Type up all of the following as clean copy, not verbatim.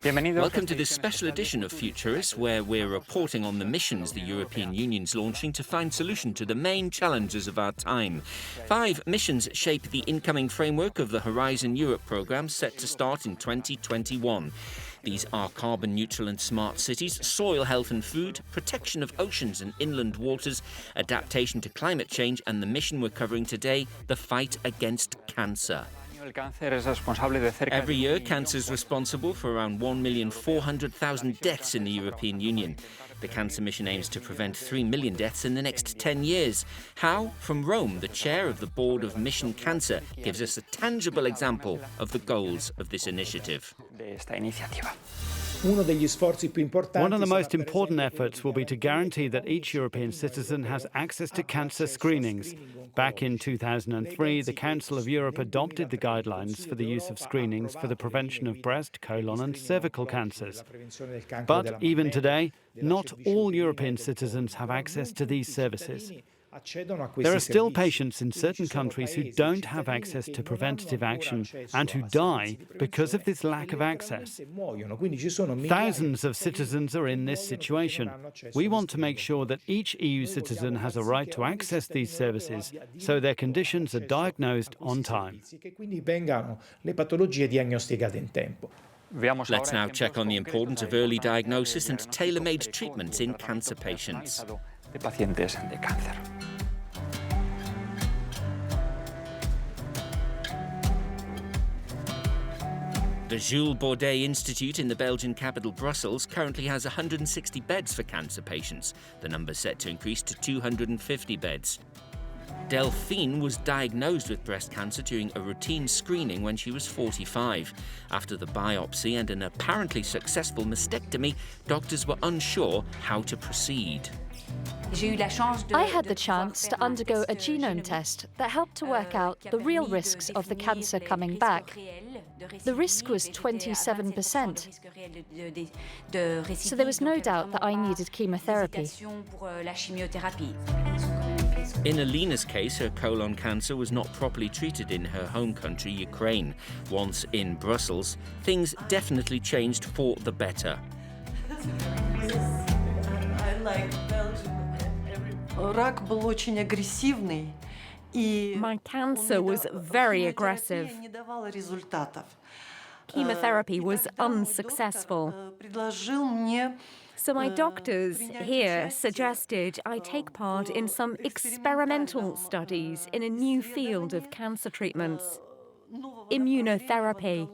Welcome to this special edition of Futuris, where we're reporting on the missions the European Union's launching to find solution to the main challenges of our time. 5 missions shape the incoming framework of the Horizon Europe programme set to start in 2021. These are carbon neutral and smart cities, soil health and food, protection of oceans and inland waters, adaptation to climate change, and the mission we're covering today, the fight against cancer. Every year, cancer is responsible for around 1,400,000 deaths in the European Union. The cancer mission aims to prevent 3 million deaths in the next 10 years. How? From Rome, the chair of the board of Mission Cancer gives us a tangible example of the goals of this initiative. One of the most important efforts will be to guarantee that each European citizen has access to cancer screenings. Back in 2003, the Council of Europe adopted the guidelines for the use of screenings for the prevention of breast, colon and cervical cancers. But even today, not all European citizens have access to these services. There are still patients in certain countries who don't have access to preventative action and who die because of this lack of access. Thousands of citizens are in this situation. We want to make sure that each EU citizen has a right to access these services so their conditions are diagnosed on time. Let's now check on the importance of early diagnosis and tailor-made treatments in cancer patients. The Jules Bordet Institute in the Belgian capital Brussels currently has 160 beds for cancer patients. The number is set to increase to 250 beds. Delphine was diagnosed with breast cancer during a routine screening when she was 45. After the biopsy and an apparently successful mastectomy, doctors were unsure how to proceed. I had the chance to undergo a genome test that helped to work out the real risks of the cancer coming back. The risk was 27%, so there was no doubt that I needed chemotherapy. In Alina's case, her colon cancer was not properly treated in her home country, Ukraine. Once in Brussels, things definitely changed for the better. I like Belgium. My cancer was very aggressive. Chemotherapy was unsuccessful. So my doctors here suggested I take part in some experimental studies in a new field of cancer treatments, immunotherapy.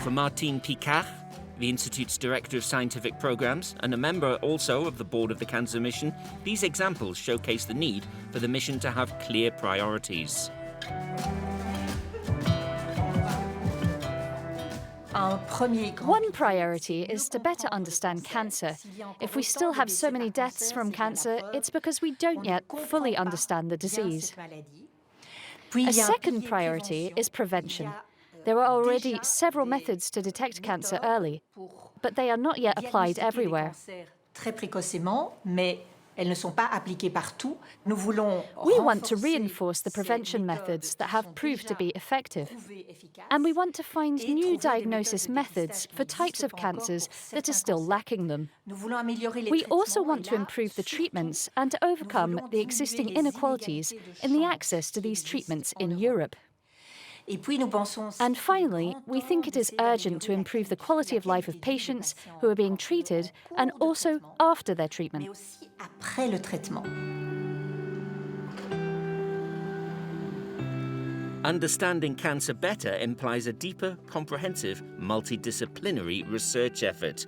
For Martine Picard, the Institute's Director of Scientific Programs and a member also of the board of the Cancer Mission, these examples showcase the need for the mission to have clear priorities. One priority is to better understand cancer. If we still have so many deaths from cancer, it's because we don't yet fully understand the disease. A second priority is prevention. There are already several methods to detect cancer early, but they are not yet applied everywhere. We want to reinforce the prevention methods that have proved to be effective. And we want to find new diagnosis methods for types of cancers that are still lacking them. We also want to improve the treatments and to overcome the existing inequalities in the access to these treatments in Europe. And finally, we think it is urgent to improve the quality of life of patients who are being treated and also after their treatment. Understanding cancer better implies a deeper, comprehensive, multidisciplinary research effort.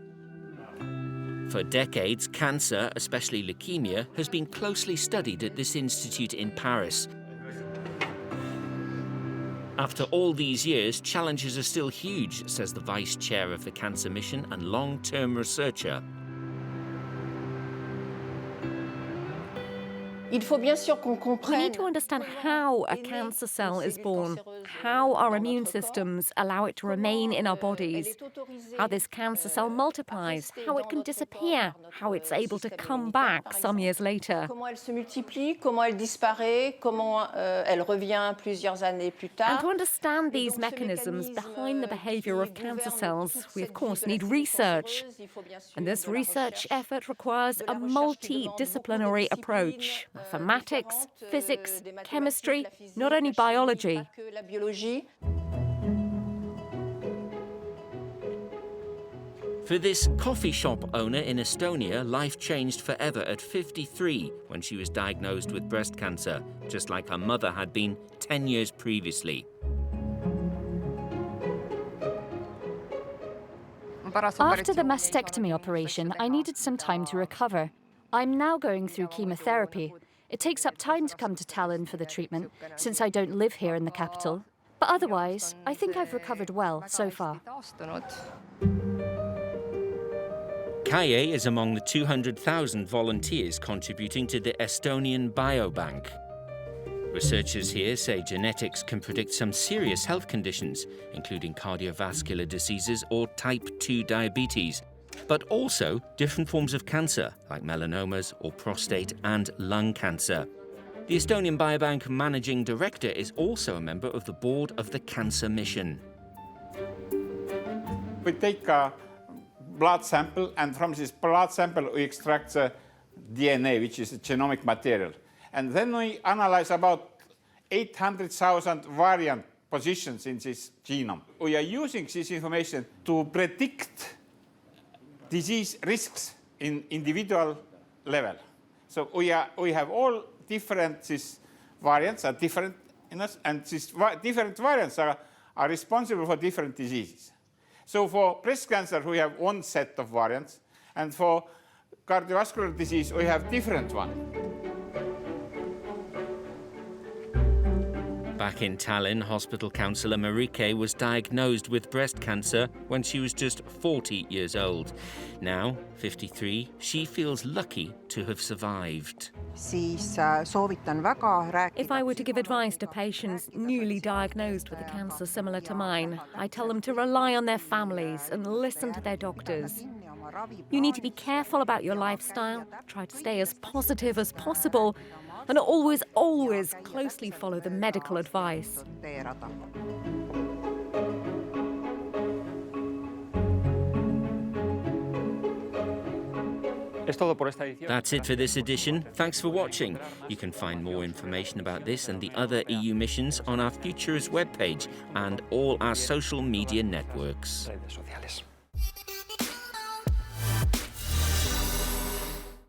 For decades, cancer, especially leukemia, has been closely studied at this institute in Paris. After all these years, challenges are still huge, says the Vice Chair of the Cancer Mission and long-term researcher. We need to understand how a cancer cell is born, how our immune systems allow it to remain in our bodies, how this cancer cell multiplies, how it can disappear, how it's able to come back some years later. And to understand these mechanisms behind the behavior of cancer cells, we of course need research. And this research effort requires a multidisciplinary approach. Mathematics, physics, chemistry, not only biology. For this coffee shop owner in Estonia, life changed forever at 53 when she was diagnosed with breast cancer, just like her mother had been 10 years previously. After the mastectomy operation, I needed some time to recover. I'm now going through chemotherapy. It takes up time to come to Tallinn for the treatment, since I don't live here in the capital. But otherwise, I think I've recovered well so far. Kaie is among the 200,000 volunteers contributing to the Estonian Biobank. Researchers here say genetics can predict some serious health conditions, including cardiovascular diseases or type 2 diabetes, but also different forms of cancer, like melanomas or prostate and lung cancer. The Estonian Biobank managing director is also a member of the board of the Cancer Mission. We take a blood sample, and from this blood sample we extract the DNA, which is a genomic material. And then we analyze about 800,000 variant positions in this genome. We are using this information to predict disease risks in individual level. So we have all different these variants are different in us, and these different variants are responsible for different diseases. So for breast cancer, we have one set of variants, and for cardiovascular disease, we have different one. Back in Tallinn, hospital counsellor Marike was diagnosed with breast cancer when she was just 40 years old. Now, 53, she feels lucky to have survived. If I were to give advice to patients newly diagnosed with a cancer similar to mine, I tell them to rely on their families and listen to their doctors. You need to be careful about your lifestyle, try to stay as positive as possible, and always closely follow the medical advice. That's it for this edition. Thanks for watching. You can find more information about this and the other EU missions on our Futuris webpage and all our social media networks.